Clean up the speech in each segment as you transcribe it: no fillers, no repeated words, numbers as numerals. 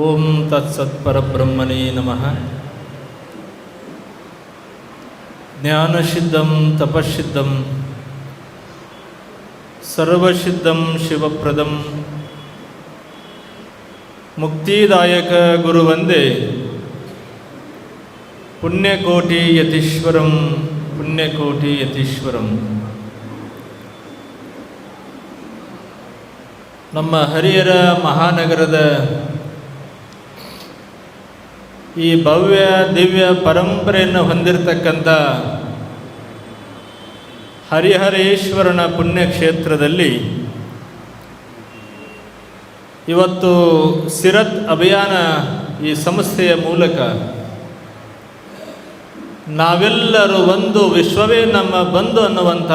ಓಂ ತತ್ಸತ್ ಪರಬ್ರಹ್ಮಣೇ ನಮಃ. ಜ್ಞಾನಸಿದ್ಧಂ ತಪಸ್ಸಿದ್ಧಂ ಸರ್ವಸಿದ್ಧಂ ಶಿವಪ್ರದಂ ಮುಕ್ತಿದಾಯಕ ಗುರುವಂದೇ ಪುಣ್ಯಕೋಟಿ ಯತೀಶ್ವರಂ ಪುಣ್ಯಕೋಟಿ ಯತೀಶ್ವರಂ. ನಮ್ಮ ಹರಿಹರ ಮಹಾನಗರದ ಈ ಭವ್ಯ ದಿವ್ಯ ಪರಂಪರೆಯನ್ನು ಹೊಂದಿರತಕ್ಕಂಥ ಹರಿಹರೇಶ್ವರನ ಪುಣ್ಯಕ್ಷೇತ್ರದಲ್ಲಿ ಇವತ್ತು ಸಿರತ್ ಅಭಿಯಾನ ಈ ಸಂಸ್ಥೆಯ ಮೂಲಕ ನಾವೆಲ್ಲರೂ ಒಂದು ವಿಶ್ವವೇ ನಮ್ಮ ಬಂಧು ಅನ್ನುವಂಥ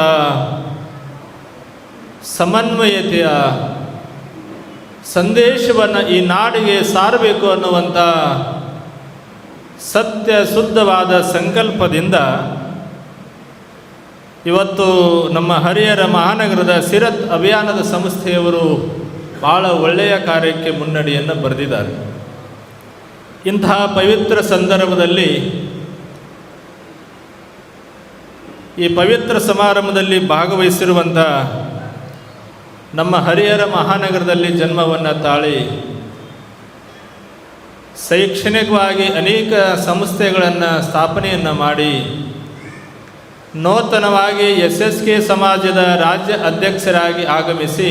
ಸಮನ್ವಯತೆಯ ಸಂದೇಶವನ್ನು ಈ ನಾಡಿಗೆ ಸಾರಬೇಕು ಅನ್ನುವಂಥ ಸತ್ಯ ಶುದ್ಧವಾದ ಸಂಕಲ್ಪದಿಂದ ಇವತ್ತು ನಮ್ಮ ಹರಿಹರ ಮಹಾನಗರದ ಸಿರತ್ ಅಭಿಯಾನದ ಸಂಸ್ಥೆಯವರು ಭಾಳ ಒಳ್ಳೆಯ ಕಾರ್ಯಕ್ಕೆ ಮುನ್ನಡೆಯನ್ನು ಬರೆದಿದ್ದಾರೆ. ಇಂತಹ ಪವಿತ್ರ ಸಂದರ್ಭದಲ್ಲಿ ಈ ಪವಿತ್ರ ಸಮಾರಂಭದಲ್ಲಿ ಭಾಗವಹಿಸಿರುವಂಥ ನಮ್ಮ ಹರಿಹರ ಮಹಾನಗರದಲ್ಲಿ ಜನ್ಮವನ್ನು ತಾಳಿ ಶೈಕ್ಷಣಿಕವಾಗಿ ಅನೇಕ ಸಂಸ್ಥೆಗಳನ್ನು ಸ್ಥಾಪನೆಯನ್ನು ಮಾಡಿ ನೂತನವಾಗಿ SSK ಸಮಾಜದ ರಾಜ್ಯ ಅಧ್ಯಕ್ಷರಾಗಿ ಆಗಮಿಸಿ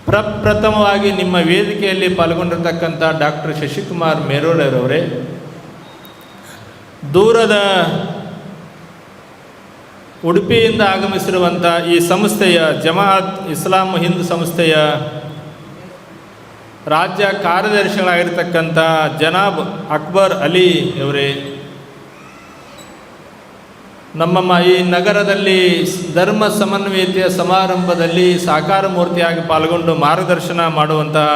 ಪ್ರಪ್ರಥಮವಾಗಿ ನಿಮ್ಮ ವೇದಿಕೆಯಲ್ಲಿ ಪಾಲ್ಗೊಂಡಿರ್ತಕ್ಕಂಥ ಡಾಕ್ಟರ್ ಶಶಿಕುಮಾರ್ ಮೇರೋಳರವರೇ, ದೂರದ ಉಡುಪಿಯಿಂದ ಆಗಮಿಸಿರುವಂಥ ಈ ಸಂಸ್ಥೆಯ ಜಮಾಅತ್ ಇಸ್ಲಾಂ ಹಿಂದ್ ಸಂಸ್ಥೆಯ ರಾಜ್ಯ ಕಾರ್ಯದರ್ಶಿಗಳಾಗಿರ್ತಕ್ಕಂಥ ಜನಾಬ್ ಅಕ್ಬರ್ ಅಲಿ ಅವರೇ, ನಮ್ಮ ಈ ನಗರದಲ್ಲಿ ಧರ್ಮ ಸಮನ್ವಯತೆಯ ಸಮಾರಂಭದಲ್ಲಿ ಸಾಕಾರ ಮೂರ್ತಿಯಾಗಿ ಪಾಲ್ಗೊಂಡು ಮಾರ್ಗದರ್ಶನ ಮಾಡುವಂತಹ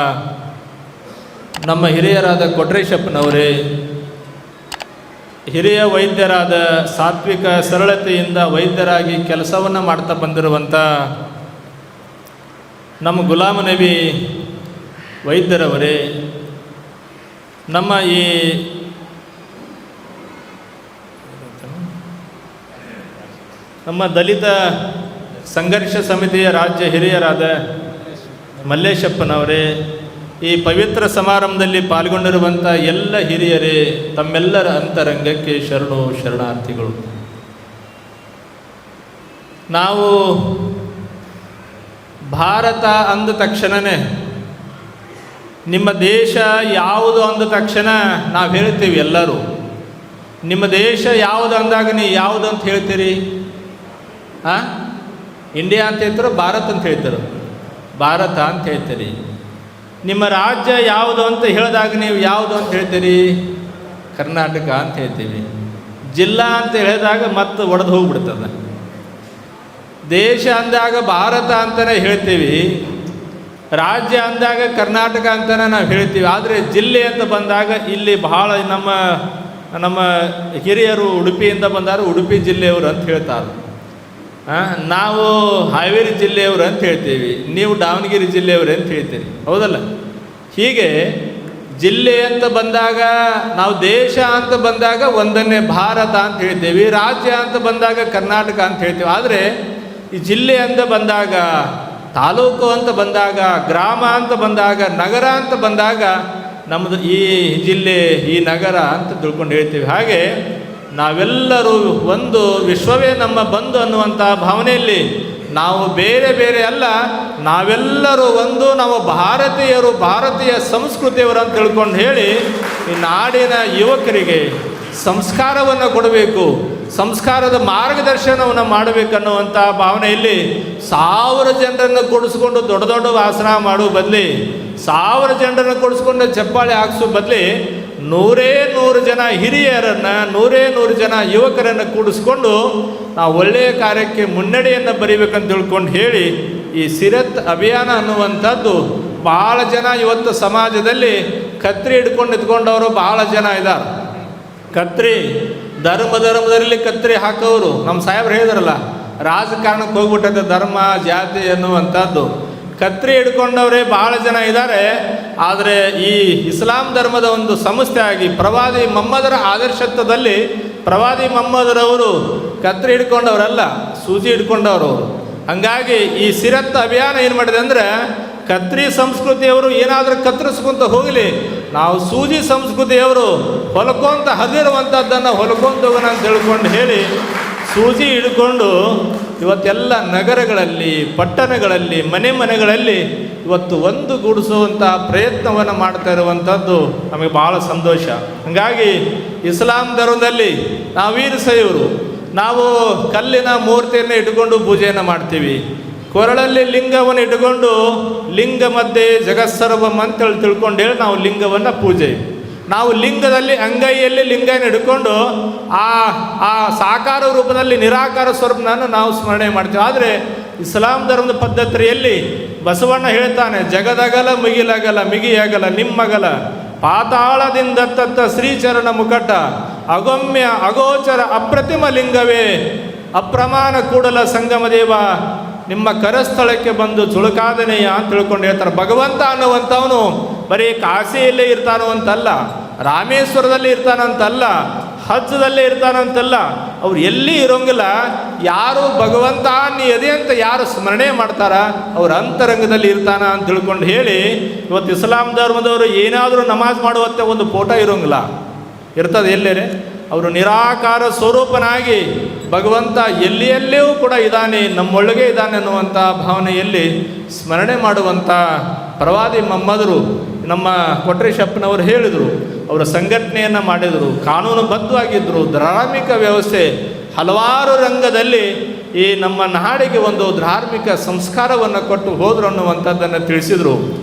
ನಮ್ಮ ಹಿರಿಯರಾದ ಕೊಟ್ರೇಶಪ್ಪನವರೇ, ಹಿರಿಯ ವೈದ್ಯರಾದ ಸಾತ್ವಿಕ ಸರಳತೆಯಿಂದ ವೈದ್ಯರಾಗಿ ಕೆಲಸವನ್ನು ಮಾಡ್ತಾ ಬಂದಿರುವಂಥ ನಮ್ಮ ಗುಲಾಮ ನಬಿ ವೈದ್ಯರವರೇ, ನಮ್ಮ ಈ ನಮ್ಮ ದಲಿತ ಸಂಘರ್ಷ ಸಮಿತಿಯ ರಾಜ್ಯ ಹಿರಿಯರಾದ ಮಲ್ಲೇಶಪ್ಪನವರೇ, ಈ ಪವಿತ್ರ ಸಮಾರಂಭದಲ್ಲಿ ಪಾಲ್ಗೊಂಡಿರುವಂಥ ಎಲ್ಲ ಹಿರಿಯರೇ, ತಮ್ಮೆಲ್ಲರ ಅಂತರಂಗಕ್ಕೆ ಶರಣು ಶರಣಾರ್ಥಿಗಳು. ನಾವು ಭಾರತ ಅಂದ ತಕ್ಷಣವೇ ನಿಮ್ಮ ದೇಶ ಯಾವುದು ಅಂದ ತಕ್ಷಣ ನಾವು ಹೇಳ್ತೀವಿ ಎಲ್ಲರೂ. ನಿಮ್ಮ ದೇಶ ಯಾವುದು ಅಂದಾಗ ನೀವು ಯಾವುದು ಅಂತ ಹೇಳ್ತೀರಿ? ಇಂಡಿಯಾ ಅಂತ ಹೇಳ್ತಾರೋ ಭಾರತ ಅಂತ ಹೇಳ್ತಾರೋ? ಭಾರತ ಅಂತ ಹೇಳ್ತೀರಿ. ನಿಮ್ಮ ರಾಜ್ಯ ಯಾವುದು ಅಂತ ಹೇಳಿದಾಗ ನೀವು ಯಾವುದು ಅಂತ ಹೇಳ್ತೀರಿ? ಕರ್ನಾಟಕ ಅಂತ ಹೇಳ್ತೀವಿ. ಜಿಲ್ಲಾ ಅಂತ ಹೇಳಿದಾಗ ಮತ್ತೆ ಒಡೆದು ಹೋಗ್ಬಿಡ್ತದೆ. ದೇಶ ಅಂದಾಗ ಭಾರತ ಅಂತಲೇ ಹೇಳ್ತೀವಿ, ರಾಜ್ಯ ಅಂದಾಗ ಕರ್ನಾಟಕ ಅಂತಲೇ ನಾವು ಹೇಳ್ತೀವಿ. ಆದರೆ ಜಿಲ್ಲೆ ಅಂತ ಬಂದಾಗ ಇಲ್ಲಿ ಬಹಳ ನಮ್ಮ ಹಿರಿಯರು ಉಡುಪಿಯಿಂದ ಬಂದಾರು, ಉಡುಪಿ ಜಿಲ್ಲೆಯವರು ಅಂತ ಹೇಳ್ತಾರೆ. ನಾವು ಹಾವೇರಿ ಜಿಲ್ಲೆಯವರು ಅಂತ ಹೇಳ್ತೀವಿ, ನೀವು ದಾವಣಗೆರೆ ಜಿಲ್ಲೆಯವರು ಅಂತ ಹೇಳ್ತೀರಿ, ಹೌದಲ್ಲ? ಹೀಗೆ ಜಿಲ್ಲೆ ಅಂತ ಬಂದಾಗ ನಾವು ದೇಶ ಅಂತ ಬಂದಾಗ ಒಂದನ್ನೇ ಭಾರತ ಅಂತ ಹೇಳ್ತೀವಿ, ರಾಜ್ಯ ಅಂತ ಬಂದಾಗ ಕರ್ನಾಟಕ ಅಂತ ಹೇಳ್ತೀವಿ. ಆದರೆ ಈ ಜಿಲ್ಲೆ ಅಂತ ಬಂದಾಗ, ತಾಲೂಕು ಅಂತ ಬಂದಾಗ, ಗ್ರಾಮ ಅಂತ ಬಂದಾಗ, ನಗರ ಅಂತ ಬಂದಾಗ ನಮ್ಮದು ಈ ಜಿಲ್ಲೆ ಈ ನಗರ ಅಂತ ತಿಳ್ಕೊಂಡು ಹೇಳ್ತೀವಿ. ಹಾಗೆ ನಾವೆಲ್ಲರೂ ಒಂದು ವಿಶ್ವವೇ ನಮ್ಮ ಬಂಧು ಅನ್ನುವಂಥ ಭಾವನೆಯಲ್ಲಿ ನಾವು ಬೇರೆ ಬೇರೆ ಅಲ್ಲ, ನಾವೆಲ್ಲರೂ ಒಂದು, ನಾವು ಭಾರತೀಯರು, ಭಾರತೀಯ ಸಂಸ್ಕೃತಿಯವರು ಅಂತ ತಿಳ್ಕೊಂಡು ಹೇಳಿ ಈ ನಾಡಿನ ಯುವಕರಿಗೆ ಸಂಸ್ಕಾರವನ್ನು ಕೊಡಬೇಕು, ಸಂಸ್ಕಾರದ ಮಾರ್ಗದರ್ಶನವನ್ನು ಮಾಡಬೇಕನ್ನುವಂಥ ಭಾವನೆಯಲ್ಲಿ 1000 ಜನರನ್ನು ಕೊಡಿಸ್ಕೊಂಡು ದೊಡ್ಡ ದೊಡ್ಡ ಭಾಷಣ ಮಾಡುವ ಬದಲಿ, 1000 ಜನರನ್ನು ಕೊಡಿಸ್ಕೊಂಡು ಚಪ್ಪಾಳೆ ಹಾಕ್ಸೋ ಬದಲಿ 100 ಜನ ಹಿರಿಯರನ್ನು, 100 ಜನ ಯುವಕರನ್ನು ಕೂಡಿಸ್ಕೊಂಡು ನಾವು ಒಳ್ಳೆಯ ಕಾರ್ಯಕ್ಕೆ ಮುನ್ನಡೆಯನ್ನು ಬರೀಬೇಕಂತ ತಿಳ್ಕೊಂಡು ಹೇಳಿ ಈ ಸಿರತ್ ಅಭಿಯಾನ ಅನ್ನುವಂಥದ್ದು ಭಾಳ ಜನ ಇವತ್ತು ಸಮಾಜದಲ್ಲಿ ಕತ್ರಿ ಹಿಡ್ಕೊಂಡು ನಿಂತ್ಕೊಂಡವರು ಭಾಳ ಜನ ಇದ್ದಾರೆ. ಕತ್ರಿ ಧರ್ಮದಲ್ಲಿ ಕತ್ರಿ ಹಾಕೋರು ನಮ್ಮ ಸಾಹೇಬ್ರು ಹೇಳಿದಾರಲ್ಲ, ರಾಜಕಾರಣಕ್ಕೆ ಹೋಗ್ಬಿಟ್ಟದೆ ಧರ್ಮ ಜಾತಿ ಅನ್ನುವಂಥದ್ದು. ಕತ್ರಿ ಹಿಡ್ಕೊಂಡವರೇ ಬಹಳ ಜನ ಇದ್ದಾರೆ. ಆದರೆ ಈ ಇಸ್ಲಾಂ ಧರ್ಮದ ಒಂದು ಸಂಸ್ಥೆ ಆಗಿ ಪ್ರವಾದಿ ಮೊಹಮ್ಮದರ ಆದರ್ಶತ್ವದಲ್ಲಿ ಪ್ರವಾದಿ ಮೊಹಮ್ಮದರವರು ಕತ್ರಿ ಹಿಡ್ಕೊಂಡವರಲ್ಲ, ಸೂಜಿ ಹಿಡ್ಕೊಂಡವರು. ಹಂಗಾಗಿ ಈ ಸಿರತ್ ಅಭಿಯಾನ ಏನು ಮಾಡಿದೆ ಅಂದರೆ, ಕತ್ರಿ ಸಂಸ್ಕೃತಿಯವರು ಏನಾದರೂ ಕತ್ತರಿಸ್ಕೊಂತ ಹೋಗಲಿ, ನಾವು ಸೂಜಿ ಸಂಸ್ಕೃತಿಯವರು ಹೊಲ್ಕೊಂತ ಹದಿರುವಂಥದ್ದನ್ನು ಹೊಲ್ಕೊಂತ ಹೋಗೋಣ ಅಂತ ತಿಳ್ಕೊಂಡು ಹೇಳಿ ಸೂಜಿ ಹಿಡ್ಕೊಂಡು ಇವತ್ತೆಲ್ಲ ನಗರಗಳಲ್ಲಿ, ಪಟ್ಟಣಗಳಲ್ಲಿ, ಮನೆಗಳಲ್ಲಿ ಇವತ್ತು ಒಂದುಗೂಡಿಸುವಂಥ ಪ್ರಯತ್ನವನ್ನು ಮಾಡ್ತಾ ಇರುವಂಥದ್ದು ನಮಗೆ ಭಾಳ ಸಂತೋಷ. ಹಾಗಾಗಿ ಇಸ್ಲಾಂ ಧರ್ಮದಲ್ಲಿ ನಾವು ವೀರಶೈವರು, ನಾವು ಕಲ್ಲಿನ ಮೂರ್ತಿಯನ್ನು ಇಟ್ಕೊಂಡು ಪೂಜೆಯನ್ನು ಮಾಡ್ತೀವಿ. ಕೊರಳಲ್ಲಿ ಲಿಂಗವನ್ನು ಇಟ್ಕೊಂಡು ಲಿಂಗ ಮಧ್ಯೆ ಜಗತ್ಸರ್ವಂ ಅಂತೇಳಿ ತಿಳ್ಕೊಂಡು ಹೇಳಿ ನಾವು ಲಿಂಗವನ್ನು ಪೂಜೆ, ನಾವು ಲಿಂಗದಲ್ಲಿ ಅಂಗೈಯಲ್ಲಿ ಲಿಂಗನ ಹಿಡ್ಕೊಂಡು ಆ ಸಾಕಾರ ರೂಪದಲ್ಲಿ ನಿರಾಕಾರ ಸ್ವರೂಪನನ್ನು ನಾವು ಸ್ಮರಣೆ ಮಾಡ್ತೀವಿ. ಆದರೆ ಇಸ್ಲಾಂ ಧರ್ಮದ ಪದ್ಧತಿಯಲ್ಲಿ ಬಸವಣ್ಣ ಹೇಳ್ತಾನೆ, ಜಗದಗಲ ಮುಗಿಲಗಲ ಮಿಗಿಯಗಲ ನಿಮ್ಮಗಲ ಪಾತಾಳದಿಂದ ತತ್ತ ಶ್ರೀಚರಣ ಮುಕಟ ಅಗಮ್ಯ ಅಗೋಚರ ಅಪ್ರತಿಮ ಲಿಂಗವೇ ಅಪ್ರಮಾಣ ಕೂಡಲ ಸಂಗಮ ದೇವ ನಿಮ್ಮ ಕರಸ್ಥಳಕ್ಕೆ ಬಂದು ಚುಳುಕಾದನೆಯ ಅಂತ ತಿಳ್ಕೊಂಡು ಹೇಳ್ತಾರೆ. ಭಗವಂತ ಅನ್ನುವಂಥವನು ಬರೀ ಕಾಶಿಯಲ್ಲೇ ಇರ್ತಾನೋ ಅಂತಲ್ಲ, ರಾಮೇಶ್ವರದಲ್ಲಿ ಇರ್ತಾನಂತಲ್ಲ, ಹಜ್ಜದಲ್ಲೇ ಇರ್ತಾನಂತಲ್ಲ, ಅವ್ರು ಎಲ್ಲಿ ಇರೋಂಗಿಲ್ಲ. ಯಾರು ಭಗವಂತ ನೀ ಅದೇ ಅಂತ ಯಾರು ಸ್ಮರಣೆ ಮಾಡ್ತಾರ ಅವ್ರ ಅಂತರಂಗದಲ್ಲಿ ಇರ್ತಾನ ಅಂತ ತಿಳ್ಕೊಂಡು ಹೇಳಿ ಇವತ್ತು ಇಸ್ಲಾಂ ಧರ್ಮದವರು ಏನಾದರೂ ನಮಾಜ್ ಮಾಡುವಂತೆ ಒಂದು ಫೋಟೋ ಇರೋಂಗಿಲ್ಲ, ಇರ್ತದೆ ಎಲ್ಲೇ. ಅವರು ನಿರಾಕಾರ ಸ್ವರೂಪನಾಗಿ ಭಗವಂತ ಎಲ್ಲಿಯಲ್ಲಿಯೂ ಕೂಡ ಇದ್ದಾನೆ, ನಮ್ಮೊಳಗೆ ಇದ್ದಾನೆ ಅನ್ನುವಂಥ ಭಾವನೆಯಲ್ಲಿ ಸ್ಮರಣೆ ಮಾಡುವಂಥ ಪ್ರವಾದಿ ಮೊಹಮ್ಮದರು ನಮ್ಮ ಕೊಟ್ರೇಶಪ್ಪನವರು ಹೇಳಿದರು. ಅವರ ಸಂಘಟನೆಯನ್ನು ಮಾಡಿದರು, ಕಾನೂನುಬದ್ಧವಾಗಿದ್ದರು, ಧಾರ್ಮಿಕ ವ್ಯವಸ್ಥೆ ಹಲವಾರು ರಂಗದಲ್ಲಿ ಈ ನಮ್ಮ ನಾಡಿಗೆ ಒಂದು ಧಾರ್ಮಿಕ ಸಂಸ್ಕಾರವನ್ನು ಕೊಟ್ಟು ಹೋದರು ಅನ್ನುವಂಥದ್ದನ್ನು ತಿಳಿಸಿದರು.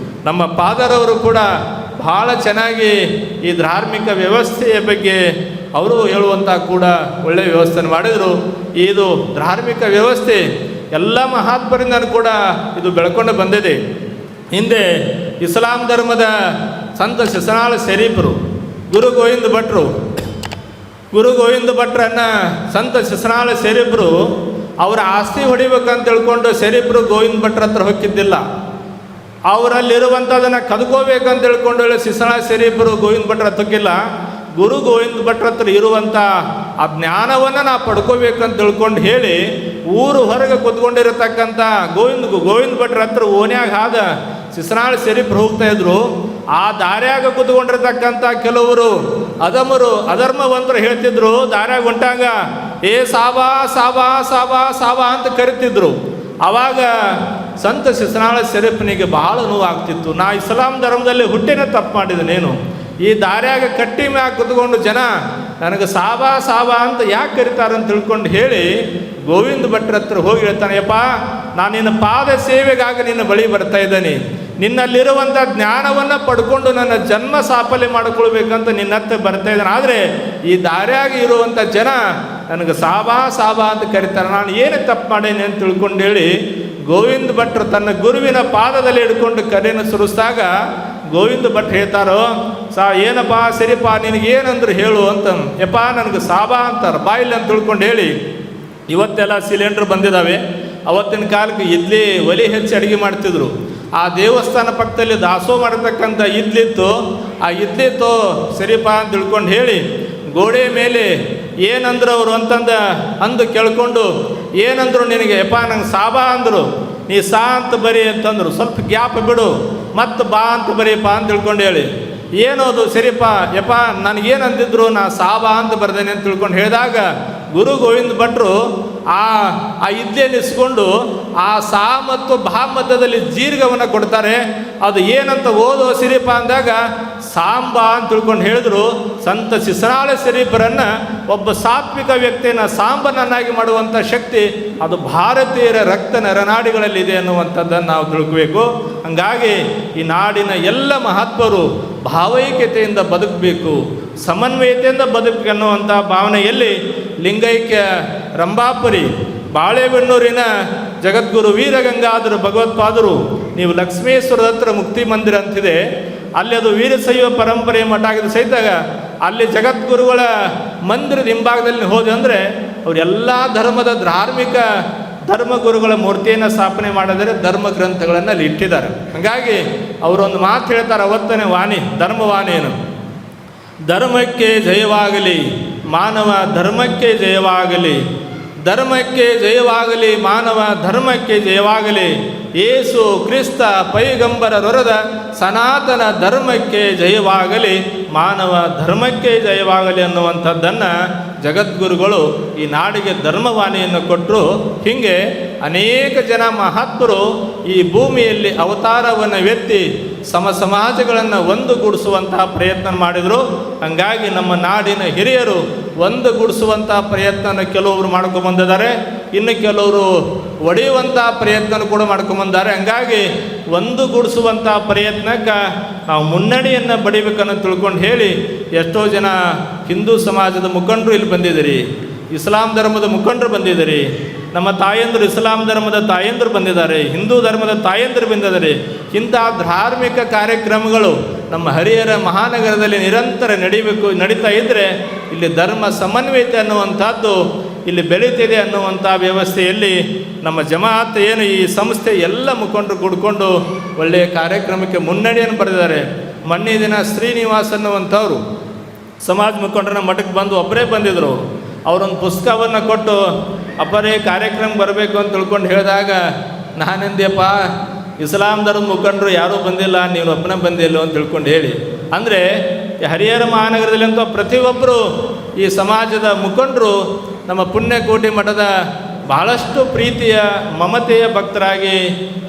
ನಮ್ಮ ಪಾದರವರು ಕೂಡ ಭಾಳ ಚೆನ್ನಾಗಿ ಈ ಧಾರ್ಮಿಕ ವ್ಯವಸ್ಥೆಯ ಬಗ್ಗೆ ಅವರು ಹೇಳುವಂಥ ಕೂಡ ಒಳ್ಳೆಯ ವ್ಯವಸ್ಥೆ ಮಾಡಿದರು. ಇದು ಧಾರ್ಮಿಕ ವ್ಯವಸ್ಥೆ ಎಲ್ಲ ಮಹಾತ್ಮರಿಂದ ಕೂಡ ಇದು ಬೆಳ್ಕೊಂಡು ಬಂದಿದೆ. ಹಿಂದೆ ಇಸ್ಲಾಂ ಧರ್ಮದ ಸಂತ ಶಿಶನಾಳ ಶರೀಫರು ಗುರು ಗೋವಿಂದ ಭಟ್ರನ್ನ ಸಂತ ಶಿಶನಾಳ ಶರೀಫರು ಅವರ ಆಸ್ತಿ ಹೊಡಿಬೇಕಂತ ತಿಳ್ಕೊಂಡು ಶರೀಫರು ಗೋವಿಂದ ಭಟ್ರ ಹತ್ರ ಹೋಗಿದ್ದಿಲ್ಲ. ಅವರಲ್ಲಿರುವಂಥದ್ದನ್ನು ಕದ್ಕೋಬೇಕಂತ ತಿಳ್ಕೊಂಡು ಹೇಳಿ ಶಿಶನಾಳ ಶರೀಫರು ಗೋವಿಂದ ಭಟ್ರ ಹತ್ತಕ್ಕಿಲ್ಲ. ಗುರು ಗೋವಿಂದ ಭಟ್ರ ಹತ್ರ ಇರುವಂಥ ಆ ಜ್ಞಾನವನ್ನು ನಾವು ಪಡ್ಕೋಬೇಕಂತ ತಿಳ್ಕೊಂಡು ಹೇಳಿ ಊರು ಹೊರಗೆ ಕೂತ್ಕೊಂಡಿರತಕ್ಕಂಥ ಗೋವಿಂದ ಭಟ್ರ ಹತ್ರ ಓನ್ಯಾಗ ಆದ ಶಿಶನಾಳ ಶರೀಫರು ಹೋಗ್ತಾ ಇದ್ರು. ಆ ದಾರ್ಯಾಗ ಕೂತ್ಕೊಂಡಿರ್ತಕ್ಕಂಥ ಕೆಲವರು ಅಧರ್ಮವಂತರು ಹೇಳ್ತಿದ್ರು, ದಾರ್ಯಾಗ ಹೊಂಟಾಗ ಏ ಸಾಬಾ ಸಾಬಾ ಸಾಬಾ ಸಾಬಾ ಅಂತ ಕರಿತಿದ್ರು. ಆವಾಗ ಸಂತ ಶಿಶನಾಳ ಶರೀಫನಿಗೆ ಬಹಳ ನೋವಾಗ್ತಿತ್ತು. ನಾ ಇಸ್ಲಾಂ ಧರ್ಮದಲ್ಲಿ ಹುಟ್ಟಿನ ತಪ್ಪು ಮಾಡಿದನೇನು, ಈ ದಾರ್ಯಾಗ ಕಟ್ಟಿ ಮ್ಯಾಗ ಕುತ್ಕೊಂಡು ಜನ ನನಗೆ ಸಾಬಾ ಸಾಬಾ ಅಂತ ಯಾಕೆ ಕರೀತಾರಂತ ತಿಳ್ಕೊಂಡು ಹೇಳಿ ಗೋವಿಂದ ಭಟ್ರ ಹತ್ರ ಹೋಗಿ ಹೇಳ್ತಾನೆ, ಯಪ್ಪ ನಾನು ನಿನ್ನ ಪಾದ ಸೇವೆಗಾಗಿ ನಿನ್ನ ಬಳಿ ಬರ್ತಾ ಇದ್ದೇನೆ, ನಿನ್ನಲ್ಲಿರುವಂಥ ಜ್ಞಾನವನ್ನು ಪಡ್ಕೊಂಡು ನನ್ನ ಜನ್ಮ ಸಾಫಲ್ಯ ಮಾಡಿಕೊಳ್ಬೇಕಂತ ನಿನ್ನ ಹತ್ರ ಬರ್ತಾ ಇದ್ದಾನೆ. ಆದರೆ ಈ ದಾರ್ಯಾಗ ಇರುವಂಥ ಜನ ನನಗೆ ಸಾಬಾ ಸಾಬಾ ಅಂತ ಕರೀತಾರೆ, ನಾನು ಏನು ತಪ್ಪು ಮಾಡೇನೆ ಅಂತ ತಿಳ್ಕೊಂಡು ಹೇಳಿ ಗೋವಿಂದ ಭಟ್ರು ತನ್ನ ಗುರುವಿನ ಪಾದದಲ್ಲಿ ಹಿಡ್ಕೊಂಡು ಕರೆಯನ್ನು ಸುರಿಸಿದಾಗ ಗೋವಿಂದ ಭಟ್ ಹೇಳ್ತಾರೋ, ಏನಪ್ಪ ಸರಿಪ್ಪ ನಿನಗೇನಂದ್ರೆ ಹೇಳು ಅಂತ. ಯಪ್ಪ ನನಗೆ ಸಾಬಾ ಅಂತಾರೆ ಬಾಯಿಲ್ಲ ಅಂತ ತಿಳ್ಕೊಂಡು ಹೇಳಿ. ಇವತ್ತೆಲ್ಲ ಸಿಲಿಂಡ್ರ್ ಬಂದಿದ್ದಾವೆ, ಅವತ್ತಿನ ಕಾಲಕ್ಕೆ ಇಡ್ಲಿ ಒಲಿ ಹೆಚ್ಚಿ ಅಡುಗೆ ಮಾಡ್ತಿದ್ರು. ಆ ದೇವಸ್ಥಾನ ಪಕ್ಕದಲ್ಲಿ ದಾಸೋ ಮಾಡಿರ್ತಕ್ಕಂಥ ಇಡ್ಲಿತ್ತು, ಆ ಇಡ್ಲಿತ್ತು ಸರಿಪ್ಪ ಅಂತ ತಿಳ್ಕೊಂಡು ಹೇಳಿ ಗೋಡೆ ಮೇಲೆ ಏನಂದ್ರು ಅವರು ಅಂದು ಕೇಳ್ಕೊಂಡು ಏನಂದ್ರು ನಿನಗೆ, ಯಪ್ಪ ನಂಗೆ ಸಾಬಾ ಅಂದರು, ನೀ ಸಾ ಅಂತ ಬರಿ ಅಂತಂದರು, ಸ್ವಲ್ಪ ಗ್ಯಾಪ್ ಬಿಡು ಮತ್ತು ಬಾ ಅಂತ ಬರೀಪ್ಪ ಅಂತ ತಿಳ್ಕೊಂಡು ಹೇಳಿ ಏನೋದು ಸರಿಪ್ಪ ಯಪ್ಪ ನನಗೇನಂದಿದ್ರು ನಾ ಸಾಬಾ ಅಂತ ಬರ್ದೇನೆ ಅಂತ ತಿಳ್ಕೊಂಡು ಹೇಳಿದಾಗ ಗುರು ಗೋವಿಂದ ಭಟ್ರು ಆ ಇಡ್ಲಿಯಲ್ಲಿ ಇಸ್ಕೊಂಡು ಆ ಸಾ ಮತ್ತು ಬಾ ಮಧ್ಯದಲ್ಲಿ ಜೀರ್ಘವನ್ನು ಕೊಡ್ತಾರೆ. ಅದು ಏನಂತ ಓದೋ ಸಿರಿಪ ಅಂದಾಗ ಸಾಂಬಾ ಅಂತ ತಿಳ್ಕೊಂಡು ಹೇಳಿದ್ರು. ಸಂತ ಶಿಶನಾಳ ಶರೀಫರನ್ನು ಒಬ್ಬ ಸಾತ್ವಿಕ ವ್ಯಕ್ತಿಯನ್ನು ಸಾಂಬನನ್ನಾಗಿ ಮಾಡುವಂಥ ಶಕ್ತಿ ಅದು ಭಾರತೀಯರ ರಕ್ತ ನರನಾಡಿಗಳಲ್ಲಿದೆ ಅನ್ನುವಂಥದ್ದನ್ನು ನಾವು ತಿಳ್ಕೋಬೇಕು. ಹಾಗಾಗಿ ಈ ನಾಡಿನ ಎಲ್ಲ ಮಹತ್ವರು ಭಾವೈಕ್ಯತೆಯಿಂದ ಬದುಕಬೇಕು, ಸಮನ್ವಯತೆಯಿಂದ ಬದುಕಬೇಕು ಅನ್ನುವಂಥ ಭಾವನೆಯಲ್ಲಿ ಲಿಂಗೈಕ್ಯ ರಂಭಾಪುರಿ ಬಾಳೆಬೆನ್ನೂರಿನ ಜಗದ್ಗುರು ವೀರಗಂಗಾಧರ ಭಗವತ್ಪಾದರು, ನೀವು ಲಕ್ಷ್ಮೇಶ್ವರದ ಹತ್ರ ಮುಕ್ತಿ ಮಂದಿರ ಅಂತಿದೆ, ಅಲ್ಲಿ ಅದು ವೀರಶೈವ ಪರಂಪರೆಯ ಮಠ ಆಗಿದೆ ಸಹಿತ ಅಲ್ಲಿ ಜಗದ್ಗುರುಗಳ ಮಂದಿರದ ಹಿಂಭಾಗದಲ್ಲಿ ಹೋದೆ ಅಂದರೆ ಅವರೆಲ್ಲ ಧರ್ಮದ ಧಾರ್ಮಿಕ ಧರ್ಮಗುರುಗಳ ಮೂರ್ತಿಯನ್ನು ಸ್ಥಾಪನೆ ಮಾಡಿದರೆ ಧರ್ಮ ಗ್ರಂಥಗಳನ್ನು ಅಲ್ಲಿ ಇಟ್ಟಿದ್ದಾರೆ. ಹಾಗಾಗಿ ಅವರೊಂದು ಮಾತು ಹೇಳ್ತಾರೆ, ಅವತ್ತನೇ ವಾಣಿ, ಧರ್ಮವಾಣಿಯನ್ನು, ಧರ್ಮಕ್ಕೆ ಜಯವಾಗಲಿ ಮಾನವ ಧರ್ಮಕ್ಕೆ ಜಯವಾಗಲಿ, ಧರ್ಮಕ್ಕೆ ಜಯವಾಗಲಿ ಮಾನವ ಧರ್ಮಕ್ಕೆ ಜಯವಾಗಲಿ, ಯೇಸು ಕ್ರಿಸ್ತ ಪೈಗಂಬರರೊರದ ಸನಾತನ ಧರ್ಮಕ್ಕೆ ಜಯವಾಗಲಿ, ಮಾನವ ಧರ್ಮಕ್ಕೆ ಜಯವಾಗಲಿ ಅನ್ನುವಂಥದ್ದನ್ನು ಜಗದ್ಗುರುಗಳು ಈ ನಾಡಿಗೆ ಧರ್ಮವಾಣಿಯನ್ನು ಕೊಟ್ಟರು. ಹೀಗೆ ಅನೇಕ ಜನ ಮಹಾತ್ಮರು ಈ ಭೂಮಿಯಲ್ಲಿ ಅವತಾರವನ್ನು ಎತ್ತಿ ಸಮಾಜಗಳನ್ನು ಒಂದುಗೂಡಿಸುವಂತಹ ಪ್ರಯತ್ನ ಮಾಡಿದರು. ಹಾಗಾಗಿ ನಮ್ಮ ನಾಡಿನ ಹಿರಿಯರು ಒಂದುಗೂಡಿಸುವಂತಹ ಪ್ರಯತ್ನ ಕೆಲವರು ಮಾಡ್ಕೊಂಬಂದಿದ್ದಾರೆ, ಇನ್ನು ಕೆಲವರು ಒಡೆಯುವಂಥ ಪ್ರಯತ್ನ ಕೂಡ ಮಾಡ್ಕೊಂಬಂದಾರೆ. ಹಂಗಾಗಿ ಒಂದುಗೂಡಿಸುವಂಥ ಪ್ರಯತ್ನಕ್ಕೆ ನಾವು ಮುನ್ನಡೆಯನ್ನು ಬಡಿಬೇಕನ್ನು ತಿಳ್ಕೊಂಡು ಹೇಳಿ ಎಷ್ಟೋ ಜನ ಹಿಂದೂ ಸಮಾಜದ ಮುಖಂಡರು ಇಲ್ಲಿ ಬಂದಿದ್ದೀರಿ, ಇಸ್ಲಾಂ ಧರ್ಮದ ಮುಖಂಡರು ಬಂದಿದ್ದೀರಿ, ನಮ್ಮ ತಾಯಂದರು ಇಸ್ಲಾಂ ಧರ್ಮದ ತಾಯಂದರು ಬಂದಿದ್ದಾರೆ, ಹಿಂದೂ ಧರ್ಮದ ತಾಯಂದರು ಬಂದಿದ್ದಾರೆ. ಇಂಥ ಧಾರ್ಮಿಕ ಕಾರ್ಯಕ್ರಮಗಳು ನಮ್ಮ ಹರಿಹರ ಮಹಾನಗರದಲ್ಲಿ ನಿರಂತರ ನಡೀತಾ ಇದ್ದರೆ ಇಲ್ಲಿ ಧರ್ಮ ಸಮನ್ವಯತೆ ಅನ್ನುವಂಥದ್ದು ಇಲ್ಲಿ ಬೆಳೀತಿದೆ ಅನ್ನುವಂಥ ವ್ಯವಸ್ಥೆಯಲ್ಲಿ ನಮ್ಮ ಜಮಾತ್ ಏನು ಈ ಸಂಸ್ಥೆ ಎಲ್ಲ ಮುಖಂಡರು ಕೂಡಿಕೊಂಡು ಒಳ್ಳೆಯ ಕಾರ್ಯಕ್ರಮಕ್ಕೆ ಮುನ್ನಡೆಯನ್ನು ಬರೆದಿದ್ದಾರೆ. ಮೊನ್ನೆ ದಿನ ಶ್ರೀನಿವಾಸ್ ಅನ್ನುವಂಥವ್ರು ಸಮಾಜ ಮುಖಂಡರ ಮಠಕ್ಕೆ ಬಂದು ಒಬ್ಬರೇ ಬಂದಿದ್ದರು. ಅವರೊಂದು ಪುಸ್ತಕವನ್ನು ಕೊಟ್ಟು ಅಪ್ಪರೇ ಕಾರ್ಯಕ್ರಮ ಬರಬೇಕು ಅಂತ ತಿಳ್ಕೊಂಡು ಹೇಳಿದಾಗ ನಾನೆಂದ್ಯಪ್ಪ, ಇಸ್ಲಾಂ ಧರ್ಮದ ಮುಖಂಡರು ಯಾರೂ ಬಂದಿಲ್ಲ, ನೀವು ಒಬ್ಬನೇ ಬಂದಿಲ್ಲ ಅಂತ ತಿಳ್ಕೊಂಡು ಹೇಳಿ. ಅಂದರೆ ಹರಿಹರ ಮಹಾನಗರದಲ್ಲಿ ಅಂತ ಪ್ರತಿಯೊಬ್ಬರು ಈ ಸಮಾಜದ ಮುಖಂಡರು ನಮ್ಮ ಪುಣ್ಯಕೋಟಿ ಮಠದ ಬಹಳಷ್ಟು ಪ್ರೀತಿಯ ಮಮತೆಯ ಭಕ್ತರಾಗಿ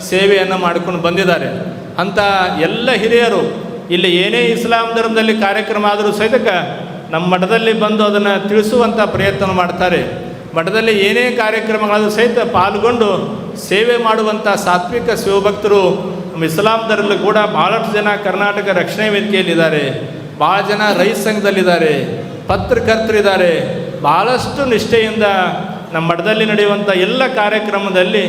ಸೇವೆಯನ್ನು ಮಾಡಿಕೊಂಡು ಬಂದಿದ್ದಾರೆ. ಅಂಥ ಎಲ್ಲ ಹಿರಿಯರು ಇಲ್ಲಿ ಏನೇ ಇಸ್ಲಾಂ ಧರ್ಮದಲ್ಲಿ ಕಾರ್ಯಕ್ರಮ ಆದರೂ ಸಹಿತ ನಮ್ಮ ಮಠದಲ್ಲಿ ಬಂದು ಅದನ್ನು ತಿಳಿಸುವಂಥ ಪ್ರಯತ್ನ ಮಾಡ್ತಾರೆ. ಮಠದಲ್ಲಿ ಏನೇ ಕಾರ್ಯಕ್ರಮಗಳಾದರೂ ಸಹಿತ ಪಾಲ್ಗೊಂಡು ಸೇವೆ ಮಾಡುವಂಥ ಸಾತ್ವಿಕ ಶಿವಭಕ್ತರು ನಮ್ಮ ಇಸ್ಲಾಂ ಧರ್ಮದಲ್ಲಿ ಕೂಡ ಭಾಳಷ್ಟು ಜನ ಕರ್ನಾಟಕ ರಕ್ಷಣೆ ವೇದಿಕೆಯಲ್ಲಿದ್ದಾರೆ, ಭಾಳ ಜನ ರೈತ ಸಂಘದಲ್ಲಿದ್ದಾರೆ, ಪತ್ರಕರ್ತರಿದ್ದಾರೆ. ಭಾಳಷ್ಟು ನಿಷ್ಠೆಯಿಂದ ನಮ್ಮ ಮಠದಲ್ಲಿ ನಡೆಯುವಂಥ ಎಲ್ಲ ಕಾರ್ಯಕ್ರಮದಲ್ಲಿ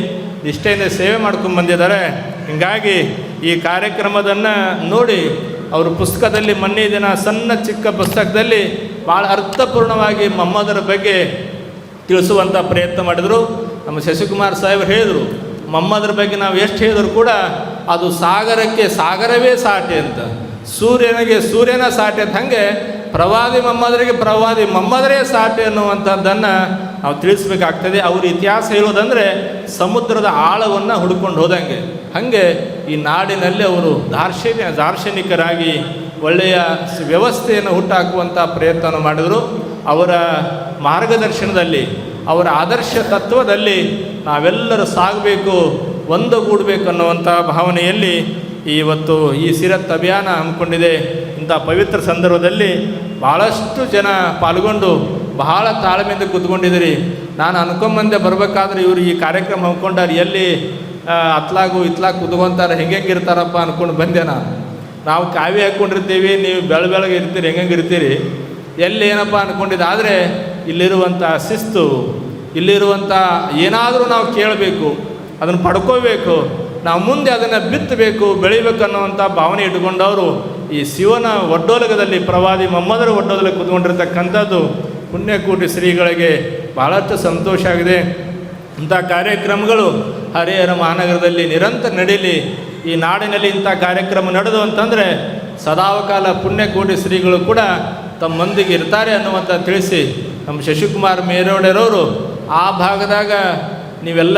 ನಿಷ್ಠೆಯಿಂದ ಸೇವೆ ಮಾಡ್ಕೊಂಡು ಬಂದಿದ್ದಾರೆ. ಹೀಗಾಗಿ ಈ ಕಾರ್ಯಕ್ರಮದನ್ನು ನೋಡಿ ಅವರು ಪುಸ್ತಕದಲ್ಲಿ ಮೊನ್ನೆ ದಿನ ಸಣ್ಣ ಚಿಕ್ಕ ಪುಸ್ತಕದಲ್ಲಿ ಭಾಳ ಅರ್ಥಪೂರ್ಣವಾಗಿ ಮೊಹಮ್ಮದರ ಬಗ್ಗೆ ತಿಳಿಸುವಂಥ ಪ್ರಯತ್ನ ಮಾಡಿದರು. ನಮ್ಮ ಶಶಿಕುಮಾರ್ ಸಾಹೇಬರು ಹೇಳಿದರು, ಮೊಹಮ್ಮದರ ಬಗ್ಗೆ ನಾವು ಎಷ್ಟು ಹೇಳಿದ್ರು ಕೂಡ ಅದು ಸಾಗರಕ್ಕೆ ಸಾಗರವೇ ಸಾಟಿ ಅಂತ, ಸೂರ್ಯನಿಗೆ ಸೂರ್ಯನ ಸಾಟಿ ಅಂತ, ಹಾಗೆ ಪ್ರವಾದಿ ಮೊಹಮ್ಮದರೇ ಸಾಟಿ ಅನ್ನುವಂಥದ್ದನ್ನು ನಾವು ತಿಳಿಸ್ಬೇಕಾಗ್ತದೆ. ಅವ್ರ ಇತಿಹಾಸ ಹೇಳೋದಂದರೆ ಸಮುದ್ರದ ಆಳವನ್ನು ಹುಡ್ಕೊಂಡು ಹೋದಂಗೆ. ಹಾಗೆ ಈ ನಾಡಿನಲ್ಲಿ ಅವರು ದಾರ್ಶನಿಕರಾಗಿ ಒಳ್ಳೆಯ ವ್ಯವಸ್ಥೆಯನ್ನು ಹುಟ್ಟಾಕುವಂಥ ಪ್ರಯತ್ನ ಮಾಡಿದರು. ಅವರ ಮಾರ್ಗದರ್ಶನದಲ್ಲಿ, ಅವರ ಆದರ್ಶ ತತ್ವದಲ್ಲಿ ನಾವೆಲ್ಲರೂ ಸಾಗಬೇಕು, ಒಂದುಗೂಡಬೇಕು ಅನ್ನುವಂಥ ಭಾವನೆಯಲ್ಲಿ ಇವತ್ತು ಈ ಸಿರತ್ ಅಭಿಯಾನ ಹಮ್ಮಿಕೊಂಡಿದೆ. ಇಂಥ ಪವಿತ್ರ ಸಂದರ್ಭದಲ್ಲಿ ಭಾಳಷ್ಟು ಜನ ಪಾಲ್ಗೊಂಡು ಬಹಳ ತಾಳ್ಮೆಯಿಂದ ಕೂತ್ಕೊಂಡಿದ್ದೀರಿ. ನಾನು ಅನ್ಕೊಂಬಂದೆ ಬರಬೇಕಾದ್ರೆ ಇವರು ಈ ಕಾರ್ಯಕ್ರಮ ಹಮ್ಮಿಕೊಂಡಾರೆ, ಎಲ್ಲಿ ಅತ್ಲಾಗು ಇತ್ಲಾಗ ಕೂತ್ಕೊಂತಾರೆ, ಹೆಂಗಿರ್ತಾರಪ್ಪ ಅಂದ್ಕೊಂಡು ಬಂದೆ. ನಾವು ಕಾವಿ ಹಾಕ್ಕೊಂಡಿರ್ತೀವಿ, ನೀವು ಬೆಳಗ್ಗೆ ಇರ್ತೀರಿ, ಹೆಂಗಿರ್ತೀರಿ, ಎಲ್ಲಿ ಏನಪ್ಪ ಅಂದ್ಕೊಂಡಿದ್ದೆ. ಆದರೆ ಇಲ್ಲಿರುವಂಥ ಶಿಸ್ತು, ಇಲ್ಲಿರುವಂಥ ಏನಾದರೂ ನಾವು ಕೇಳಬೇಕು, ಅದನ್ನು ಪಡ್ಕೋಬೇಕು, ನಾವು ಮುಂದೆ ಅದನ್ನು ಬಿತ್ತಬೇಕು, ಬೆಳಿಬೇಕು ಅನ್ನುವಂಥ ಭಾವನೆ ಇಟ್ಕೊಂಡವರು ಈ ಶಿವನ ಒಡ್ಡೋಲಗದಲ್ಲಿ, ಪ್ರವಾದಿ ಮೊಹಮ್ಮದರ ಒಡ್ಡೋಲಕ್ಕೆ ಕೂತ್ಕೊಂಡಿರ್ತಕ್ಕಂಥದ್ದು ಪುಣ್ಯಕೋಟಿ ಶ್ರೀಗಳಿಗೆ ಭಾಳಷ್ಟು ಸಂತೋಷ ಆಗಿದೆ. ಇಂಥ ಕಾರ್ಯಕ್ರಮಗಳು ಹರಿಹರ ಮಹಾನಗರದಲ್ಲಿ ನಿರಂತರ ನಡೀಲಿ. ಈ ನಾಡಿನಲ್ಲಿ ಇಂಥ ಕಾರ್ಯಕ್ರಮ ನಡೆದು ಅಂತಂದರೆ ಸದಾವಕಾಲ ಪುಣ್ಯಕೋಟಿ ಶ್ರೀಗಳು ಕೂಡ ತಮ್ಮೊಂದಿಗೆ ಇರ್ತಾರೆ ಅನ್ನುವಂಥ ತಿಳಿಸಿ ನಮ್ಮ ಶಶಿಕುಮಾರ್ ಮೇರೋಡೆರವರು ಆ ಭಾಗದಾಗ ನೀವೆಲ್ಲ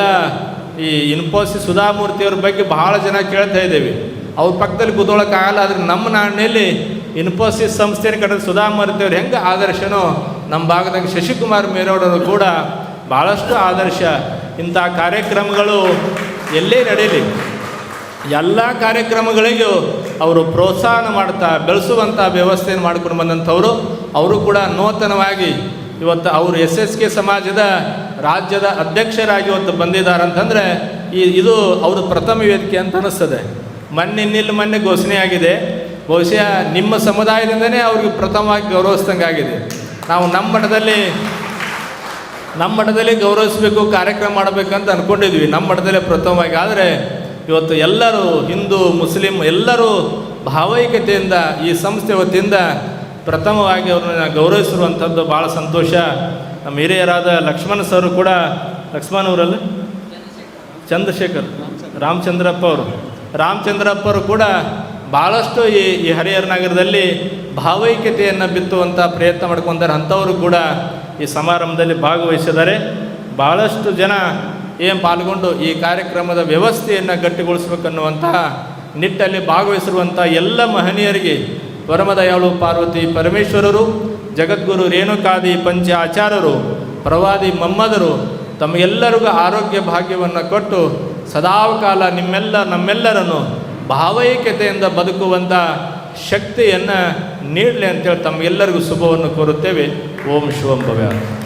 ಈ ಇನ್ಫೋಸಿಸ್ ಸುಧಾಮೂರ್ತಿಯವ್ರ ಬಗ್ಗೆ ಬಹಳ ಜನ ಕೇಳ್ತಾ ಇದ್ದೇವೆ. ಅವ್ರ ಪಕ್ಕದಲ್ಲಿ ಕೂತ್ಕೊಳ್ಳೋಕ್ಕಾಗಲ್ಲ. ಆದರೆ ನಮ್ಮ ನಾಡಿನಲ್ಲಿ ಇನ್ಫೋಸಿಸ್ ಸಂಸ್ಥೆಯನ್ನು ಕಟ್ಟಿದ ಸುಧಾಮೂರ್ತಿಯವ್ರು ಹೆಂಗೆ ಆದರ್ಶನೋ ನಮ್ಮ ಭಾಗದಾಗ ಶಶಿಕುಮಾರ್ ಮೇರೋಡರು ಕೂಡ ಭಾಳಷ್ಟು ಆದರ್ಶ. ಇಂಥ ಕಾರ್ಯಕ್ರಮಗಳು ಎಲ್ಲೇ ನಡೆಯಲಿ, ಎಲ್ಲ ಕಾರ್ಯಕ್ರಮಗಳಿಗೂ ಅವರು ಪ್ರೋತ್ಸಾಹ ಮಾಡ್ತಾ ಬೆಳೆಸುವಂಥ ವ್ಯವಸ್ಥೆಯನ್ನು ಮಾಡ್ಕೊಂಡು ಬಂದಂಥವರು. ಅವರು ಕೂಡ ನೂತನವಾಗಿ ಇವತ್ತು ಅವರು SSK ಸಮಾಜದ ರಾಜ್ಯದ ಅಧ್ಯಕ್ಷರಾಗಿ ಇವತ್ತು ಬಂದಿದ್ದಾರೆ ಅಂತಂದರೆ ಇದು ಅವರು ಪ್ರಥಮ ವೇದಿಕೆ ಅಂತ ಅನ್ನಿಸ್ತದೆ. ಮೊನ್ನೆ ಘೋಷಣೆ ಆಗಿದೆ. ಬಹುಶಃ ನಿಮ್ಮ ಸಮುದಾಯದಿಂದನೇ ಅವ್ರಿಗೆ ಪ್ರಥಮವಾಗಿ ಗೌರವಿಸ್ದಂಗೆ ಆಗಿದೆ. ನಾವು ನಮ್ಮ ಮಠದಲ್ಲಿ ಗೌರವಿಸಬೇಕು, ಕಾರ್ಯಕ್ರಮ ಮಾಡಬೇಕಂತ ಅಂದ್ಕೊಂಡಿದ್ವಿ, ನಮ್ಮ ಮಠದಲ್ಲೇ ಪ್ರಥಮವಾಗಿ. ಆದರೆ ಇವತ್ತು ಎಲ್ಲರೂ ಹಿಂದೂ ಮುಸ್ಲಿಂ ಎಲ್ಲರೂ ಭಾವೈಕ್ಯತೆಯಿಂದ ಈ ಸಂಸ್ಥೆ ವತಿಯಿಂದ ಪ್ರಥಮವಾಗಿ ಅವ್ರನ್ನ ಗೌರವಿಸಿರುವಂಥದ್ದು ಭಾಳ ಸಂತೋಷ. ನಮ್ಮ ಹಿರಿಯರಾದ ಲಕ್ಷ್ಮಣ ಸರ್ ಕೂಡ, ಲಕ್ಷ್ಮಣ್ ಅವರಲ್ಲಿ ಚಂದ್ರಶೇಖರ್ ರಾಮಚಂದ್ರಪ್ಪ ಅವರು ಕೂಡ ಭಾಳಷ್ಟು ಈ ಹರಿಹರ ನಗರದಲ್ಲಿ ಭಾವೈಕ್ಯತೆಯನ್ನು ಬಿತ್ತುವಂಥ ಪ್ರಯತ್ನ ಮಾಡ್ಕೊತಾರೆ. ಅಂಥವರು ಕೂಡ ಈ ಸಮಾರಂಭದಲ್ಲಿ ಭಾಗವಹಿಸಿದ್ದಾರೆ. ಭಾಳಷ್ಟು ಜನ ಏನು ಪಾಲ್ಗೊಂಡು ಈ ಕಾರ್ಯಕ್ರಮದ ವ್ಯವಸ್ಥೆಯನ್ನು ಗಟ್ಟಿಗೊಳಿಸಬೇಕನ್ನುವಂತಹ ನಿಟ್ಟಲ್ಲಿ ಭಾಗವಹಿಸಿರುವಂಥ ಎಲ್ಲ ಮಹನೀಯರಿಗೆ ಪರಮದಯಾಳು ಪಾರ್ವತಿ ಪರಮೇಶ್ವರರು, ಜಗದ್ಗುರು ರೇಣುಕಾದಿ ಪಂಚ ಆಚಾರ್ಯರು, ಪ್ರವಾದಿ ಮಮ್ಮದರು ತಮಗೆಲ್ಲರಿಗೂ ಆರೋಗ್ಯ ಭಾಗ್ಯವನ್ನು ಕೊಟ್ಟು ಸದಾಕಾಲ ನಮ್ಮೆಲ್ಲರನ್ನು ಭಾವೈಕ್ಯತೆಯಿಂದ ಬದುಕುವಂಥ ಶಕ್ತಿಯನ್ನು ನೀಡಲಿ ಅಂತೇಳಿ ತಮಗೆಲ್ಲರಿಗೂ ಶುಭವನ್ನು ಕೋರುತ್ತೇವೆ. ಓಂ ಶಿವಂ ಭವ್ಯ.